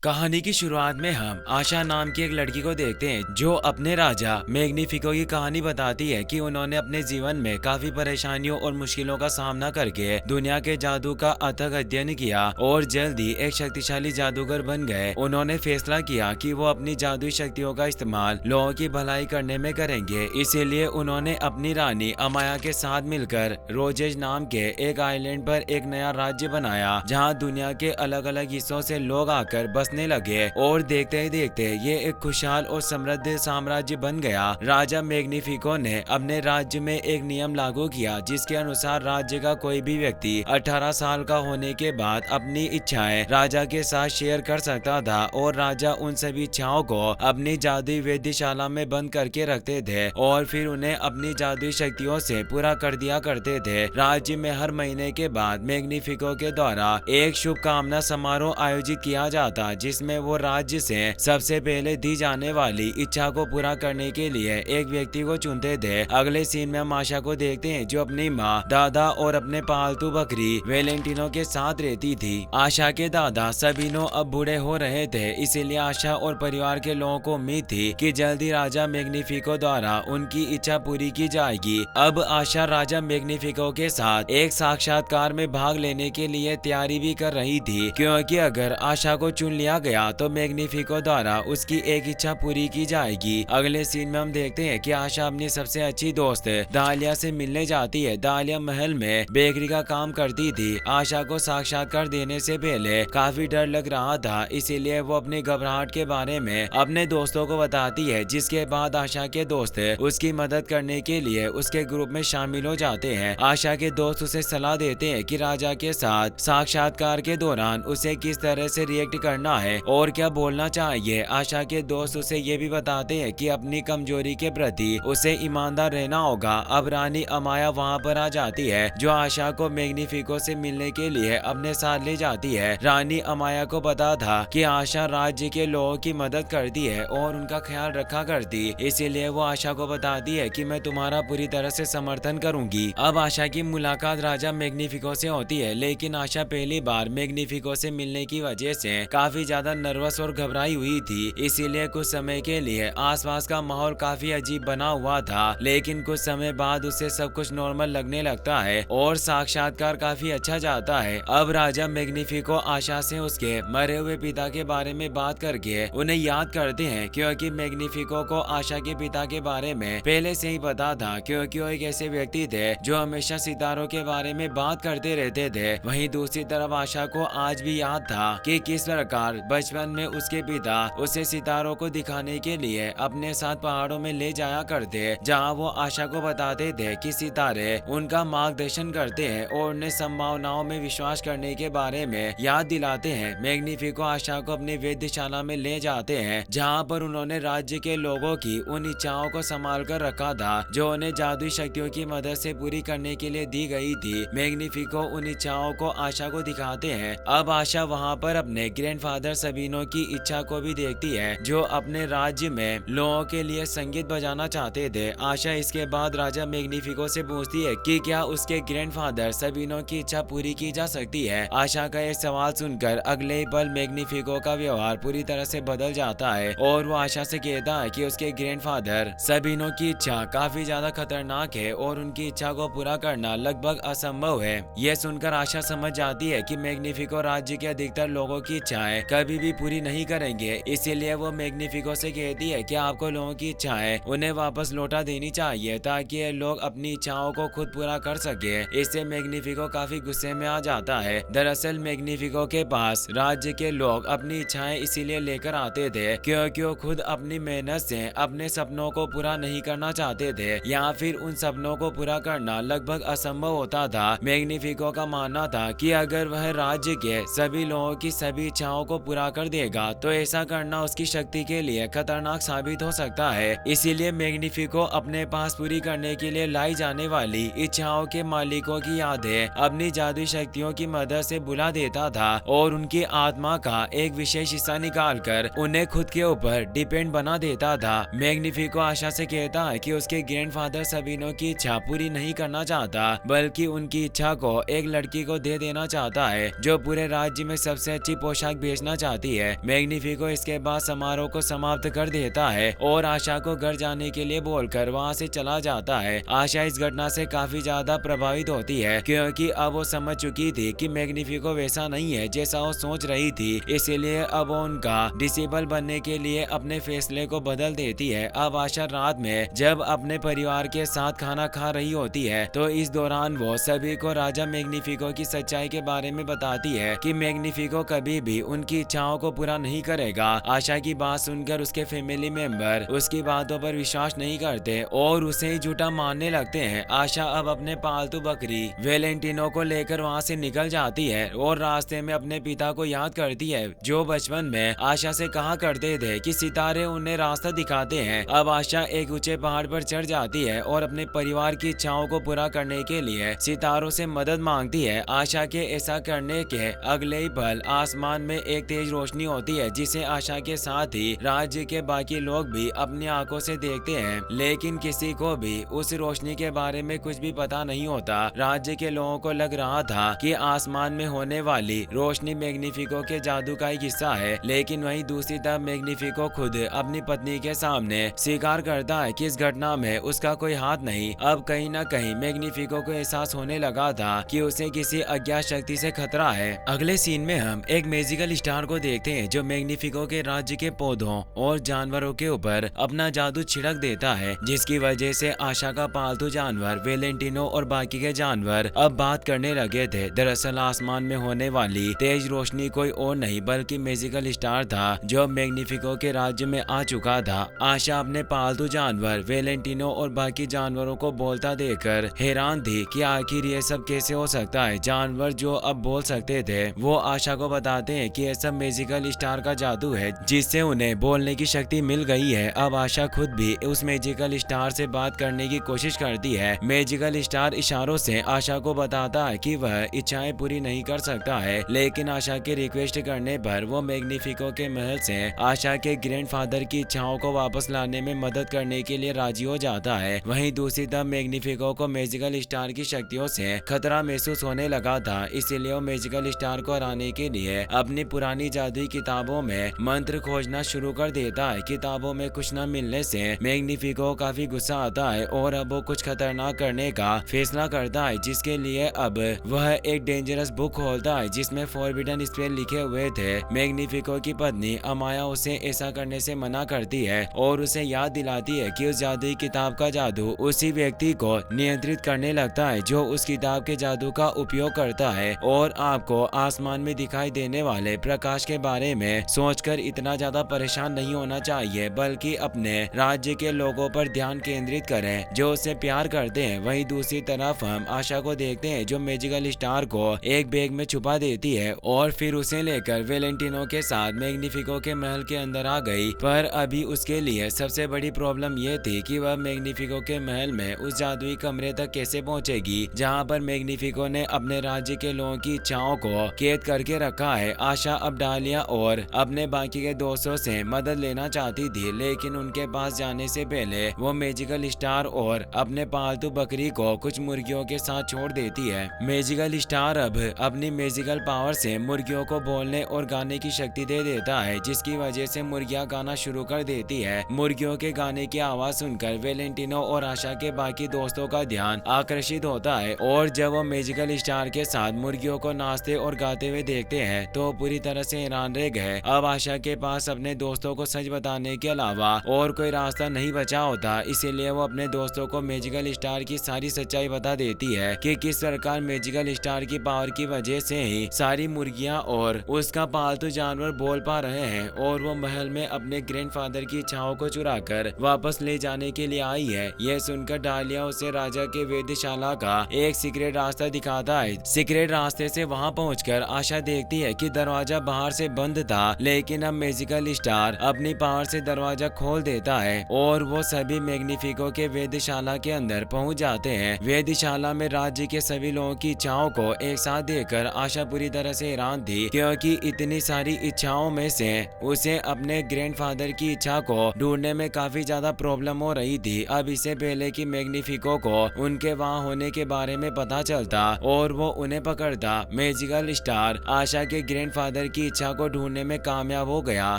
कहानी की शुरुआत में हम आशा नाम की एक लड़की को देखते हैं जो अपने राजा मैग्निफिको की कहानी बताती है कि उन्होंने अपने जीवन में काफी परेशानियों और मुश्किलों का सामना करके दुनिया के जादू का अथक अध्ययन किया और जल्द ही एक शक्तिशाली जादूगर बन गए। उन्होंने फैसला किया कि वो अपनी जादुई शक्तियों का इस्तेमाल लोगों की भलाई करने में करेंगे। इसीलिए उन्होंने अपनी रानी अमाया के साथ मिलकर रोजेज नाम के एक आइलैंड पर एक नया राज्य बनाया जहाँ दुनिया के अलग अलग हिस्सों से लोग आकर बसने लगे और देखते ही देखते ये एक खुशहाल और समृद्ध साम्राज्य बन गया। राजा मैग्निफिको ने अपने राज्य में एक नियम लागू किया जिसके अनुसार राज्य का कोई भी व्यक्ति 18 साल का होने के बाद अपनी इच्छाएं राजा के साथ शेयर कर सकता था और राजा उन सभी इच्छाओं को अपनी जादुई वेधशाला में बंद करके रखते थे और फिर उन्हें अपनी जादुई शक्तियों से पूरा कर दिया करते थे। राज्य में हर महीने के बाद मैग्निफिको के द्वारा एक शुभकामना समारोह आयोजित किया जाता जिसमें वो राज्य से सबसे पहले दी जाने वाली इच्छा को पूरा करने के लिए एक व्यक्ति को चुनते थे। अगले सीन में हम आशा को देखते हैं जो अपनी माँ, दादा और अपने पालतू बकरी वेलेंटिनो के साथ रहती थी। आशा के दादा सबिनो अब बूढ़े हो रहे थे, इसीलिए आशा और परिवार के लोगों को उम्मीद थी कि जल्दी राजा मैग्निफिको द्वारा उनकी इच्छा पूरी की जाएगी। अब आशा राजा मैग्निफिको के साथ एक साक्षात्कार में भाग लेने के लिए तैयारी भी कर रही थी, क्योंकि अगर आशा को चुन लिया गया तो मैग्निफिको द्वारा उसकी एक इच्छा पूरी की जाएगी। अगले सीन में हम देखते हैं कि आशा अपनी सबसे अच्छी दोस्त दालिया से मिलने जाती है। दालिया महल में बेकरी का काम करती थी। आशा को साक्षात्कार देने से पहले काफी डर लग रहा था, इसीलिए वो अपनी घबराहट के बारे में अपने दोस्तों को बताती है, जिसके बाद आशा के दोस्त उसकी मदद करने के लिए उसके ग्रुप में शामिल हो जाते हैं। आशा के दोस्त उसे सलाह देते हैं कि राजा के साथ साक्षात्कार के दौरान उसे किस तरह से रिएक्ट करना है और क्या बोलना चाहिए। आशा के दोस्त उसे ये भी बताते हैं कि अपनी कमजोरी के प्रति उसे ईमानदार रहना होगा। अब रानी अमाया वहाँ पर आ जाती है जो आशा को मैग्निफिको से मिलने के लिए अपने साथ ले जाती है। रानी अमाया को पता था कि आशा राज्य के लोगों की मदद करती है और उनका ख्याल रखा करती, इसीलिए वो आशा को बताती है कि मैं तुम्हारा पूरी तरह से समर्थन करूंगी। अब आशा की मुलाकात राजा मैग्निफिको से होती है, लेकिन आशा पहली बार मैग्निफिको से मिलने की वजह से काफी ज्यादा नर्वस और घबराई हुई थी, इसीलिए कुछ समय के लिए आसपास का माहौल काफी अजीब बना हुआ था। लेकिन कुछ समय बाद उसे सब कुछ नॉर्मल लगने लगता है और साक्षात्कार काफी अच्छा जाता है। अब राजा मैग्निफिको आशा से उसके मरे हुए पिता के बारे में बात करके उन्हें याद करते हैं, क्योंकि मैग्निफिको को आशा के पिता के बारे में पहले से ही पता था, क्योंकि वो एक ऐसे व्यक्ति थे जो हमेशा सितारों के बारे में बात करते रहते थे। वहीं दूसरी तरफ आशा को आज भी याद था कि किस प्रकार बचपन में उसके पिता उसे सितारों को दिखाने के लिए अपने साथ पहाड़ों में ले जाया करते, जहां वो आशा को बताते थे कि सितारे उनका मार्गदर्शन करते हैं और उन्हें संभावनाओं में विश्वास करने के बारे में याद दिलाते हैं। मैग्निफिको आशा को अपनी वेधशाला में ले जाते हैं, जहां पर उन्होंने राज्य के लोगों की उन इच्छाओं को संभाल कर रखा था जो उन्हें जादुई शक्तियों की मदद से पूरी करने के लिए दी गई थी। मैग्निफिको उन इच्छाओं को आशा को दिखाते हैं। अब आशा वहाँ पर अपने ग्रैंडफादर सबिनो की इच्छा को भी देखती है, जो अपने राज्य में लोगों के लिए संगीत बजाना चाहते थे। आशा इसके बाद राजा मैग्निफिको से पूछती है कि क्या उसके ग्रैंडफादर सबिनो की इच्छा पूरी की जा सकती है। आशा का यह सवाल सुनकर अगले ही पल मैग्निफिको का व्यवहार पूरी तरह से बदल जाता है और वो आशा से कहता है कि उसके ग्रैंडफादर सबिनो की इच्छा काफी ज्यादा खतरनाक है और उनकी इच्छा को पूरा करना लगभग असंभव है। यह सुनकर आशा समझ जाती है कि मैग्निफिको राज्य के अधिकतर लोगों की इच्छाएं कभी भी पूरी नहीं करेंगे, इसीलिए वो मैग्निफिको से कहती है कि आपको लोगों की इच्छाएं उन्हें वापस लौटा देनी चाहिए ताकि ये लोग अपनी इच्छाओं को खुद पूरा कर सके। इससे मैग्निफिको काफी गुस्से में आ जाता है। दरअसल मैग्निफिको के पास राज्य के लोग अपनी इच्छाएं इसीलिए लेकर आते थे क्योंकि वो खुद अपनी मेहनत से अपने सपनों को पूरा नहीं करना चाहते थे या फिर उन सपनों को पूरा करना लगभग असंभव होता था। मैग्निफिको का मानना था कि अगर वह राज्य के सभी लोगों की सभी इच्छाओं को पूरा कर देगा तो ऐसा करना उसकी शक्ति के लिए खतरनाक साबित हो सकता है। इसीलिए मैग्निफिको अपने पास पूरी करने के लिए लाई जाने वाली इच्छाओं के मालिकों की यादें अपनी जादुई शक्तियों की मदद से बुला देता था और उनकी आत्मा का एक विशेष हिस्सा निकालकर उन्हें खुद के ऊपर डिपेंड बना देता था। मैग्निफिको आशा से कहता है कि उसके ग्रैंडफादर सबिनो की इच्छा पूरी नहीं करना चाहता, बल्कि उनकी इच्छा को एक लड़की को दे देना चाहता है जो पूरे राज्य में सबसे अच्छी पोशाक बेचना देखना चाहती है। मैग्निफिको इसके बाद समारोह को समाप्त कर देता है और आशा को घर जाने के लिए बोलकर वहां से चला जाता है। आशा इस घटना से काफी ज्यादा प्रभावित होती है क्योंकि अब वो समझ चुकी थी कि मैग्निफिको वैसा नहीं है जैसा वो सोच रही थी, इसीलिए अब वो उनका डिसेबल बनने के लिए अपने फैसले को बदल देती है। अब आशा रात में जब अपने परिवार के साथ खाना खा रही होती है तो इस दौरान वो सभी को राजा मैग्निफिको की सच्चाई के बारे में बताती है कि मैग्निफिको कभी भी उनकी इच्छाओं को पूरा नहीं करेगा। आशा की बात सुनकर उसके फैमिली मेंबर उसकी बातों पर विश्वास नहीं करते और उसे ही झूठा मानने लगते हैं। आशा अब अपने पालतू बकरी वेलेंटिनो को लेकर वहां से निकल जाती है और रास्ते में अपने पिता को याद करती है जो बचपन में आशा से कहा करते थे कि सितारे उन्हें रास्ता दिखाते हैं। अब आशा एक ऊंचे पहाड़ पर चढ़ जाती है और अपने परिवार की इच्छाओं को पूरा करने के लिए सितारों से मदद मांगती है। आशा के ऐसा करने के अगले ही पल आसमान में एक तेज रोशनी होती है जिसे आशा के साथ ही राज्य के बाकी लोग भी अपनी आंखों से देखते हैं, लेकिन किसी को भी उस रोशनी के बारे में कुछ भी पता नहीं होता। राज्य के लोगों को लग रहा था कि आसमान में होने वाली रोशनी मैग्निफिको के जादू का ही हिस्सा है, लेकिन वहीं दूसरी तरफ मैग्निफिको खुद अपनी पत्नी के सामने स्वीकार करता है कि इस घटना में उसका कोई हाथ नहीं। अब कहीं न कहीं मैग्निफिको को एहसास होने लगा था कि उसे किसी अज्ञात शक्ति से खतरा है। अगले सीन में हम एक मैजिकल स्टार को देखते हैं जो मैग्निफिको के राज्य के पौधों और जानवरों के ऊपर अपना जादू छिड़क देता है, जिसकी वजह से आशा का पालतू जानवर वेलेंटिनो और बाकी के जानवर अब बात करने लगे थे। दरअसल आसमान में होने वाली तेज रोशनी कोई और नहीं बल्कि मैजिकल स्टार था जो मैग्निफिको के राज्य में आ चुका था। आशा अपने पालतू जानवर वेलेंटिनो और बाकी जानवरों को बोलता देखकर हैरान थी कि आखिर ये सब कैसे हो सकता है। जानवर जो अब बोल सकते थे वो आशा को बताते हैं कि यह सब मैजिकल स्टार का जादू है जिससे उन्हें बोलने की शक्ति मिल गई है। अब आशा खुद भी उस मैजिकल स्टार से बात करने की कोशिश करती है। मैजिकल स्टार इशारों से आशा को बताता है कि वह इच्छाएं पूरी नहीं कर सकता है, लेकिन आशा के रिक्वेस्ट करने पर वो मैग्निफिको के महल से आशा के ग्रैंडफादर की इच्छाओं को वापस लाने में मदद करने के लिए राजी हो जाता है। वहीं दूसरी तरफ मैग्निफिको को मैजिकल स्टार की शक्तियों से खतरा महसूस होने लगा था, इसीलिए वो मैजिकल स्टार को हराने के लिए अपनी पुरानी जादुई किताबों में मंत्र खोजना शुरू कर देता है। किताबों में कुछ न मिलने से मैग्निफिको काफी गुस्सा आता है और अब वो कुछ खतरनाक करने का फैसला करता है, जिसके लिए अब वह एक डेंजरस बुक खोलता है जिसमें फॉरबिडन स्पेल लिखे हुए थे। मैग्निफिको की पत्नी अमाया उसे ऐसा करने से मना करती है और उसे याद दिलाती है कि उस जादुई किताब का जादू उसी व्यक्ति को नियंत्रित करने लगता है जो उस किताब के जादू का उपयोग करता है, और आपको आसमान में दिखाई देने वाले प्रकाश के बारे में सोचकर इतना ज्यादा परेशान नहीं होना चाहिए, बल्कि अपने राज्य के लोगों पर ध्यान केंद्रित करें जो उससे प्यार करते हैं। वहीं दूसरी तरफ हम आशा को देखते हैं जो मैजिकल स्टार को एक बैग में छुपा देती है और फिर उसे लेकर वेलेंटिनो के साथ मैग्निफिको के महल के अंदर आ गई। पर अभी उसके लिए सबसे बड़ी प्रॉब्लम यह थी कि वह मैग्निफिको के महल में उस जादुई कमरे तक कैसे पहुंचेगी जहां पर मैग्निफिको ने अपने राज्य के लोगों की इच्छाओं को कैद करके रखा है। आशा अब डालिया और अपने बाकी के दोस्तों से मदद लेना चाहती थी, लेकिन उनके पास जाने से पहले वो मैजिकल स्टार और अपने पालतू बकरी को कुछ मुर्गियों के साथ छोड़ देती है। मैजिकल स्टार अब अपनी मैजिकल पावर से मुर्गियों को बोलने और गाने की शक्ति दे देता है, जिसकी वजह से मुर्गियां गाना शुरू कर देती है। मुर्गियों के गाने की आवाज सुनकर वेलेंटिनो और आशा के बाकी दोस्तों का ध्यान आकर्षित होता है और जब वो मैजिकल स्टार के साथ मुर्गियों को नाचते और गाते हुए देखते हैं तो पूरी तरह से हैरान रह गए। अब आशा के पास अपने दोस्तों को सच बताने के अलावा और कोई रास्ता नहीं बचा होता, इसीलिए वो अपने दोस्तों को मैजिकल स्टार की सारी सच्चाई बता देती है कि किस प्रकार मैजिकल स्टार की पावर की वजह से ही सारी मुर्गियां और उसका पालतू जानवर बोल पा रहे हैं और वो महल में अपने ग्रैंडफादर की इच्छाओं को चुराकर वापस ले जाने के लिए आई है। यह सुनकर डालिया उसे राजा के वेधशाला का एक सीक्रेट रास्ता दिखाता है। सीक्रेट रास्ते से वहां पहुंचकर आशा देखती है कि दरवाजा बाहर से बंद था, लेकिन अब मैजिकल स्टार अपनी पावर से दरवाजा खोल देता है और वो सभी मैग्निफिको के वेधशाला के अंदर पहुंच जाते हैं। वेधशाला में राज्य के सभी लोगों की इच्छाओं को एक साथ देखकर आशा पूरी तरह से हैरान थी, क्योंकि इतनी सारी इच्छाओं में से उसे अपने ग्रैंडफादर की इच्छा को ढूंढने में काफी ज्यादा प्रॉब्लम हो रही थी। अब इससे पहले कि मैग्निफिको को उनके वहां होने के बारे में पता चलता और वो उन्हें पकड़ता, मैजिकल स्टार आशा के ग्रैंडफादर की इच्छा को ढूंढने में कामयाब हो गया,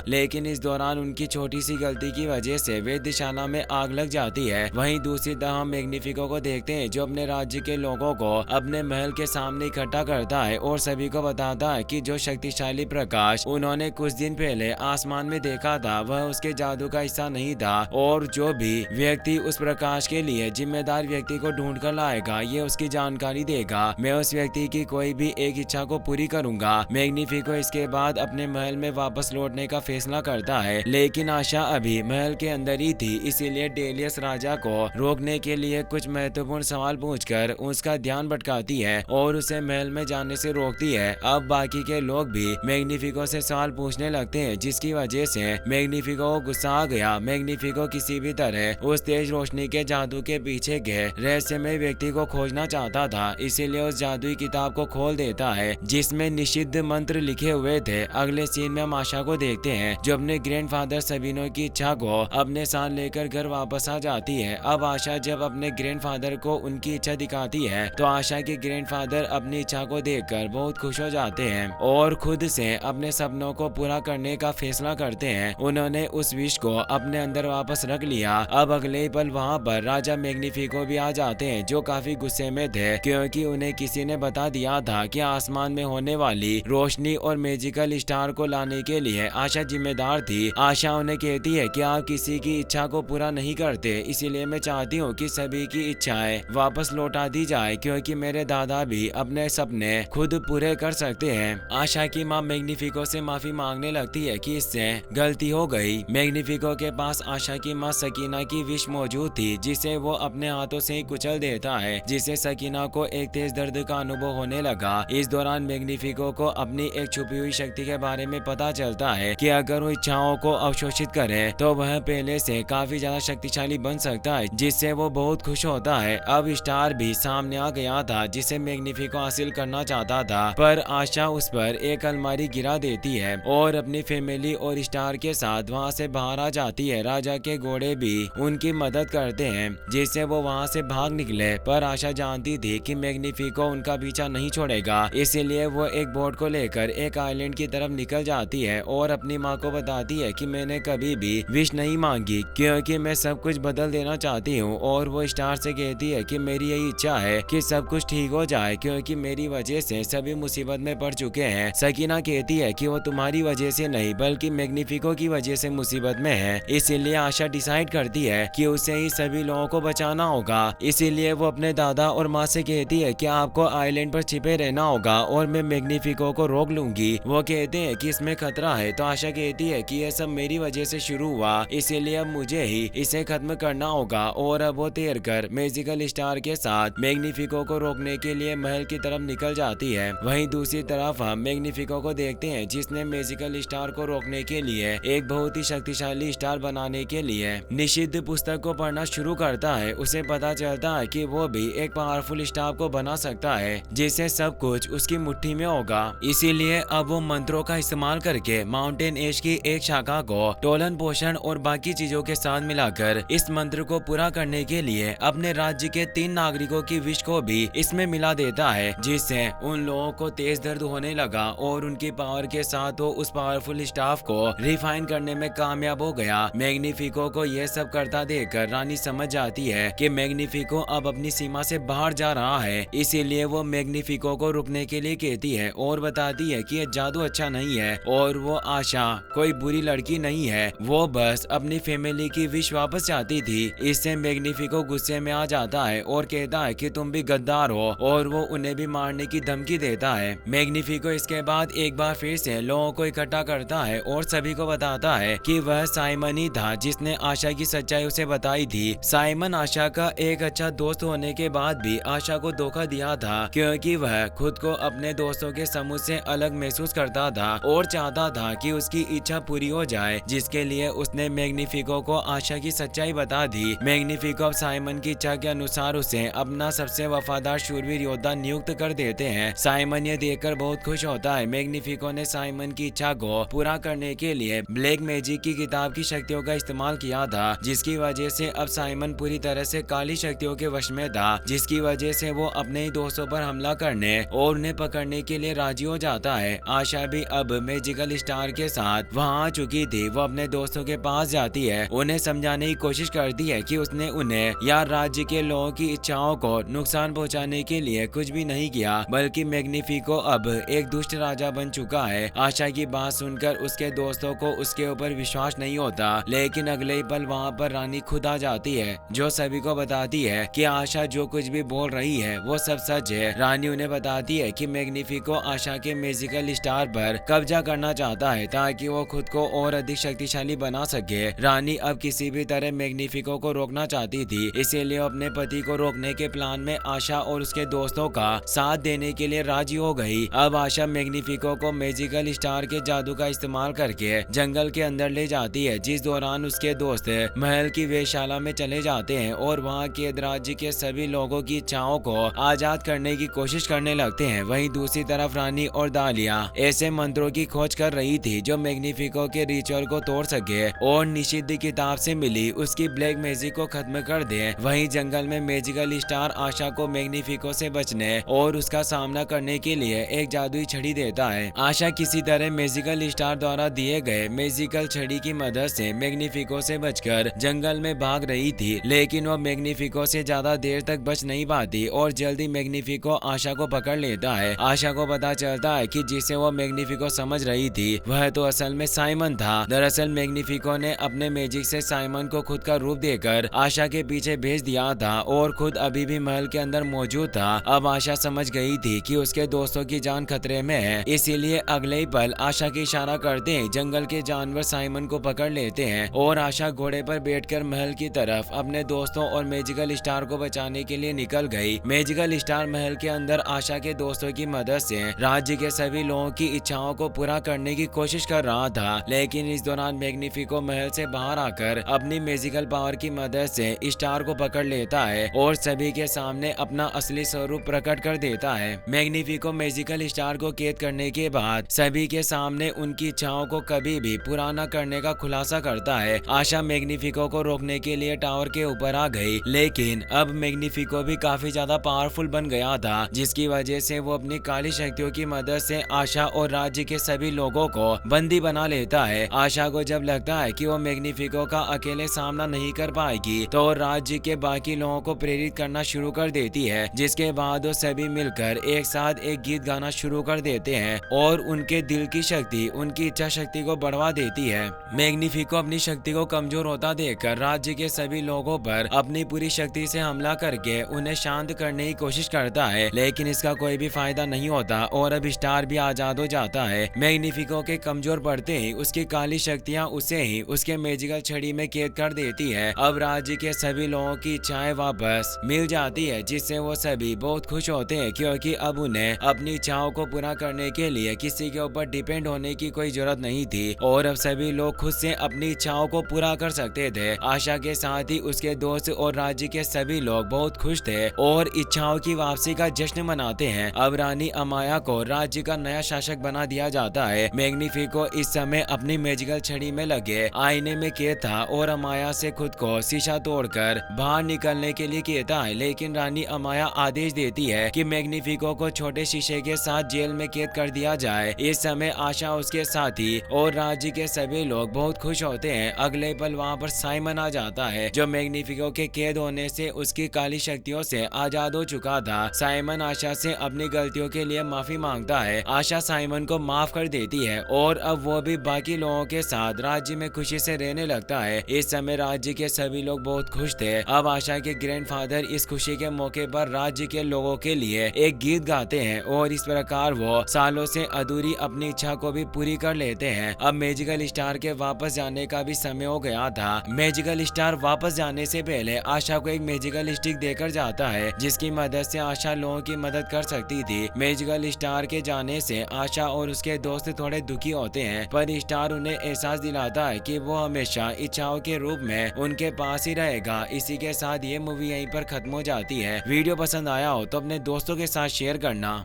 लेकिन इस दौरान उनकी छोटी सी गलती की वजह से वेधशाला में आग लग जाती है। वहीं दूसरी तरफ हम मैग्निफिको को देखते हैं जो अपने राज्य के लोगों को अपने महल के सामने इकट्ठा करता है और सभी को बताता है कि जो शक्तिशाली प्रकाश उन्होंने कुछ दिन पहले आसमान में देखा था वह उसके जादू का हिस्सा नहीं था, और जो भी व्यक्ति उस प्रकाश के लिए जिम्मेदार व्यक्ति को ढूंढ कर लाएगा ये उसकी जानकारी देगा। मैं उस व्यक्ति की कोई भी एक इच्छा को पूरी करूंगा। मैग्निफिको इसके बाद अपने महल में वापस लौटने का फैसला करता है, लेकिन आशा अभी महल के अंदर ही थी, इसीलिए डेलियस राजा को रोकने के लिए कुछ महत्वपूर्ण सवाल पूछकर उसका ध्यान भटकाती है और उसे महल में जाने से रोकती है। अब बाकी के लोग भी मैग्निफिको से सवाल पूछने लगते हैं, जिसकी वजह से मैग्निफिको को गुस्सा आ गया। मैग्निफिको किसी भी तरह उस तेज रोशनी के जादू के पीछे के रहस्यमय व्यक्ति को खोजना चाहता था, इसीलिए उस जादुई किताब को खोल देता है जिसमें निषिद्ध मंत्र लिखे हुए थे। अगले सीन में हम आशा को देखते हैं जो अपने ग्रैंडफादर सबीनो की इच्छा को अपने साथ लेकर घर वापस आ जाती है। अब आशा जब अपने ग्रैंडफादर को उनकी इच्छा दिखाती है तो आशा के ग्रैंडफादर अपनी इच्छा को देखकर बहुत खुश हो जाते हैं और खुद से अपने सपनों को पूरा करने का फैसला करते हैं। उन्होंने उस विश को अपने अंदर वापस रख लिया। अब अगले पल वहाँ पर राजा मैग्निफिको भी आ जाते हैं जो काफी गुस्से में थे क्योंकि उन्हें किसी ने बता दिया था कि आसमान में होने वाली रोशनी और मैजिकल स्टार को लाने के लिए आशा जिम्मेदार थी। आशा उन्हें कहती है कि आप किसी की इच्छा को पूरा नहीं करते, इसीलिए मैं चाहती हूँ कि सभी की इच्छाएं वापस लौटा दी जाए क्योंकि मेरे दादा भी अपने सपने खुद पूरे कर सकते हैं। आशा की माँ मैग्निफिको से माफी मांगने लगती है कि इससे गलती हो गई। मैग्निफिको के पास आशा की माँ सकीना की विश मौजूद थी जिसे वो अपने हाथों से ही कुचल देता है, जिससे सकीना को एक तेज दर्द का अनुभव होने लगा। इस दौरान मैग्निफिको को अपनी एक छुपी हुई शक्ति के बारे में पता चलता है कि अगर वो इच्छाओं को अवशोषित करे तो वह पहले से काफी ज्यादा शक्तिशाली बन सकता है, जिससे वो बहुत खुश होता है। अब स्टार भी सामने आ गया था जिसे मैग्निफिको हासिल करना चाहता था, पर आशा उस पर एक अलमारी गिरा देती है और अपनी फैमिली और स्टार के साथ वहाँ से बाहर आ जाती है। राजा के घोड़े भी उनकी मदद करते हैं जिससे वो वहाँ से भाग निकले, पर आशा जानती थी कि मैग्निफिको उनका पीछा नहीं छोड़ेगा, इसीलिए वो एक बोट को लेकर एक आइलैंड की तरफ निकल जाती है और अपनी माँ को बताती है कि मैंने कभी भी विश नहीं मांगी क्योंकि मैं सब कुछ बदल देना चाहती हूँ। और वो स्टार से कहती है कि मेरी यही इच्छा है कि सब कुछ ठीक हो जाए क्योंकि मेरी वजह से सभी मुसीबत में पड़ चुके हैं। सकीना कहती है कि वो तुम्हारी वजह से नहीं बल्कि मैग्निफिको की वजह से मुसीबत में है, इसीलिए आशा डिसाइड करती है कि उसे ही सभी लोगों को बचाना होगा। इसीलिए वो अपने दादा और माँ से कहती है कि आपको आइलैंड पर छिपे रहना होगा और मैं मैग्निफिको को रोक लूंगी। वो कहते हैं कि इसमें खतरा है, तो आशा कहती है कि यह सब मेरी वजह से शुरू हुआ, इसीलिए अब मुझे ही इसे खत्म करना होगा। और अब वो तैर कर मैजिकल स्टार के साथ मैग्निफिको को रोकने के लिए महल की तरफ निकल जाती है। वहीं दूसरी तरफ हम मैग्निफिको को देखते हैं जिसने मैजिकल स्टार को रोकने के लिए एक बहुत ही शक्तिशाली स्टार बनाने के लिए निषिद्ध पुस्तक को पढ़ना शुरू करता है। उसे पता चलता है कि वो भी एक पावरफुल स्टार को बना सकता है जिससे सब कुछ उसकी मुट्ठी में होगा। इसीलिए अब वो मंत्रों का इस्तेमाल करके माउंटेन एज की एक शाखा को टोलन पोषण और बाकी चीजों के साथ मिलाकर इस मंत्र को पूरा करने के लिए अपने राज्य के 3 नागरिकों की विश को भी इसमें मिला देता है, जिससे उन लोगों को तेज दर्द होने लगा और उनकी पावर के साथ वो उस पावरफुल स्टाफ को रिफाइन करने में कामयाब हो गया। मैग्निफिको को यह सब करता देखकर रानी समझ जाती है कि मैग्निफिको अब अपनी सीमा से बाहर जा रहा है, इसीलिए वो मैग्निफिको को रुकने के लिए कहती है और बताती है कि यह जादू अच्छा नहीं है और वो आशा कोई बुरी लड़की नहीं है, वो बस अपनी फैमिली की विश वापस चाहती थी। इससे मैग्निफिको गुस्से में आ जाता है और कहता है कि तुम भी गद्दार हो और वो उन्हें भी मारने की धमकी देता है। मैग्निफिको इसके बाद एक बार फिर से लोगों को इकट्ठा करता है और सभी को बताता है कि वह साइमन ही था जिसने आशा की सच्चाई उसे बताई थी। साइमन आशा का एक अच्छा दोस्त होने के बाद भी आशा को धोखा दिया था क्योंकि वह खुद को अपने दोस्तों के समूह से अलग महसूस करता था और चाहता था कि उसकी इच्छा पूरी हो जाए, जिसके लिए उसने मैग्निफिको को आशा की सच्चाई बता दी। मैग्निफिको अब साइमन की इच्छा के अनुसार उसे अपना सबसे वफादार शूरवीर योद्धा नियुक्त कर देते हैं। साइमन ये देखकर बहुत खुश होता है। मैग्निफिको ने साइमन की इच्छा को पूरा करने के लिए ब्लैक मैजिक की किताब की शक्तियों का इस्तेमाल किया था, जिसकी वजह से अब साइमन पूरी तरह से काली शक्तियों के वश में था, जिसकी वजह से वो अपने ही दोस्तों पर हमला करने और उन्हें पकड़ने के लिए राजी हो जाता है। आशा भी अब मैजिकल स्टार के साथ वहां आ चुकी थी। वो अपने दोस्तों के पास जाती है, उन्हें समझाने की कोशिश करती है कि उसने उन्हें या राज्य के लोगों की इच्छाओं को नुकसान पहुंचाने के लिए कुछ भी नहीं किया, बल्कि मैग्निफिको अब एक दुष्ट राजा बन चुका है। आशा की बात सुनकर उसके दोस्तों को उसके ऊपर विश्वास नहीं होता, लेकिन अगले ही पल वहां पर रानी खुद आ जाती है, जो सभी को बताती है कि आशा जो कुछ भी बोल रही है वो सब सच है। रानी उन्हें बताती है कि मैग्निफिको आशा के मैजिकल स्टार पर कब्जा करना चाहता है ताकि वो खुद को और अधिक शक्तिशाली बना सके। रानी अब किसी भी तरह मैग्निफिको को रोकना चाहती थी, इसीलिए अपने पति को रोकने के प्लान में आशा और उसके दोस्तों का साथ देने के लिए राजी हो गई। अब आशा मैग्निफिको को मैजिकल स्टार के जादू का इस्तेमाल करके जंगल के अंदर ले जाती है, जिस दौरान उसके दोस्त महल की वेधशाला में चले जाते हैं और वहां के राज्य के सभी लोगों की इच्छाओं को आजाद करने की कोशिश करने लगते हैं। वहीं दूसरी तरफ रानी और दालिया ऐसे मंत्रों की खोज कर रही थी जो मैग्निफिको के रिचुअल को तोड़ सके और निषिद्ध किताब से मिली उसकी ब्लैक मैजिक को खत्म कर दे। वहीं जंगल में मैजिकल स्टार आशा को मैग्निफिको से बचने और उसका सामना करने के लिए एक जादुई छड़ी देता है। आशा किसी तरह मैजिकल स्टार द्वारा दिए गए मैजिकल छड़ी की मदद से मैग्निफिको से बचकर जंगल में भाग रही थी, लेकिन वो मैग्निफिको से ज्यादा देर तक बच नहीं पाती और जल्दी मैग्निफिको आशा को पकड़ लेता है। आशा को पता चलता है कि जिसे वो मैग्निफिको समझ रही थी वह तो असल में साइमन था। दरअसल मैग्निफिको ने अपने मैजिक से साइमन को खुद का रूप देकर आशा के पीछे भेज दिया था और खुद अभी भी महल के अंदर मौजूद था। अब आशा समझ गई थी कि उसके दोस्तों की जान खतरे में है, इसीलिए अगले ही पल आशा की इशारा करते हैं जंगल के जानवर साइमन को पकड़ लेते हैं और आशा घोड़े पर बैठकर महल की तरफ अपने दोस्तों और मैजिकल स्टार को बचाने के लिए निकल गई। मैजिकल स्टार महल के अंदर आशा के दोस्तों की मदद से राज्य के सभी लोगों की इच्छाओं को पूरा करने की कोशिश कर रहा था, लेकिन इस दौरान मैग्निफिको महल से बाहर आकर अपनी मैजिकल पावर की मदद से स्टार को पकड़ लेता है और सभी के सामने अपना असली स्वरूप प्रकट कर देता है। मैग्निफिको मैजिकल स्टार को कैद करने के बाद सभी के सामने उनकी इच्छाओं को कभी भी पूरा न करने का खुलासा करता है। आशा मैग्निफिको को रोकने के लिए टावर के ऊपर आ गई, लेकिन अब मैग्निफिको भी काफी ज्यादा पावरफुल बन गया था, जिसकी वजह से वो अपनी काली शक्तियों की मदद से आशा और राज्य के सभी लोगों को बंदी बना लेता है। आशा को जब लगता है कि वो मैग्निफिको का अकेले सामना नहीं कर पाएगी तो राज्य के बाकी लोगों को प्रेरित करना शुरू कर देती है, जिसके बाद वो सभी मिलकर एक साथ एक गीत गाना शुरू कर देते हैं और उनके दिल की शक्ति उनकी इच्छा शक्ति को बढ़वा देती है। मैग्निफिको अपनी शक्ति को कमजोर होता देखकर राज्य के सभी लोगों पर अपनी पूरी शक्ति से हमला करके उन्हें शांत करने की कोशिश करता है, लेकिन इसका कोई भी फायदा नहीं होता और अब स्टार भी आजाद हो जाता है। मैग्निफिको के कमजोर पड़ते ही उसकी काली शक्तियां उसे ही उसके मैजिकल छड़ी में कैद कर देती है। अब राज्य के सभी लोगों की इच्छाएं वापस मिल जाती है, जिससे वो सभी बहुत खुश होते हैं क्योंकि अब उन्हें अपनी इच्छाओं को पूरा करने के लिए किसी के ऊपर डिपेंड होने की कोई जरूरत नहीं थी और अब सभी लोग खुद से अपनी इच्छाओं को पूरा कर सकते थे। आशा के साथ ही उसके दोस्त और राज्य के सभी लोग बहुत खुश थे और इच्छाओं की वापसी का जश्न मनाते हैं। अब रानी अमाया को राज्य का नया शासक बना दिया जाता है। मैग्निफिको इस समय अपनी मैजिकल छड़ी में लगे आईने में कैद था और अमाया से खुद को शीशा तोड़कर बाहर निकलने के लिए कहता है, लेकिन रानी अमाया आदेश देती है कि मैग्निफिको को छोटे शीशे के साथ जेल में कैद कर दिया जाए। इस समय आशा, उसके साथी और राज्य के सभी लोग बहुत खुश होते हैं। अगले पल वहां पर साइमन आ जाता है, जो मैग्निफिको के कैद होने से उसकी काली शक्तियों से आजाद हो चुका था। साइमन आशा से अपनी गलतियों के लिए माफी मांगता है। आशा साइमन को माफ कर देती है और अब वो भी बाकी लोगों के साथ राज्य में खुशी से रहने लगता है। इस समय राज्य के सभी लोग बहुत खुश थे। अब आशा के ग्रैंडफादर इस खुशी के मौके पर राज्य के लोगों के लिए एक गीत गाते हैं और इस प्रकार वो सालों से अधूरी अपनी इच्छा को भी पूरी कर लेते हैं। अब मैजिकल स्टार के वापस जाने का भी समय हो गया था। मैजिकल स्टार वापस जाने से पहले आशा को एक मैजिकल स्टिक देकर जाता है, जिसकी मदद से आशा लोगों की मदद कर सकती थी। मैजिकल स्टार के जाने से आशा और उसके दोस्त थोड़े दुखी होते हैं, पर स्टार उन्हें एहसास दिलाता है कि वो हमेशा इच्छाओं के रूप में उनके पास ही रहेगा। इसी के साथ ये मूवी यहीं पर खत्म हो जाती है। वीडियो पसंद आया हो तो अपने दोस्तों के साथ शेयर करना।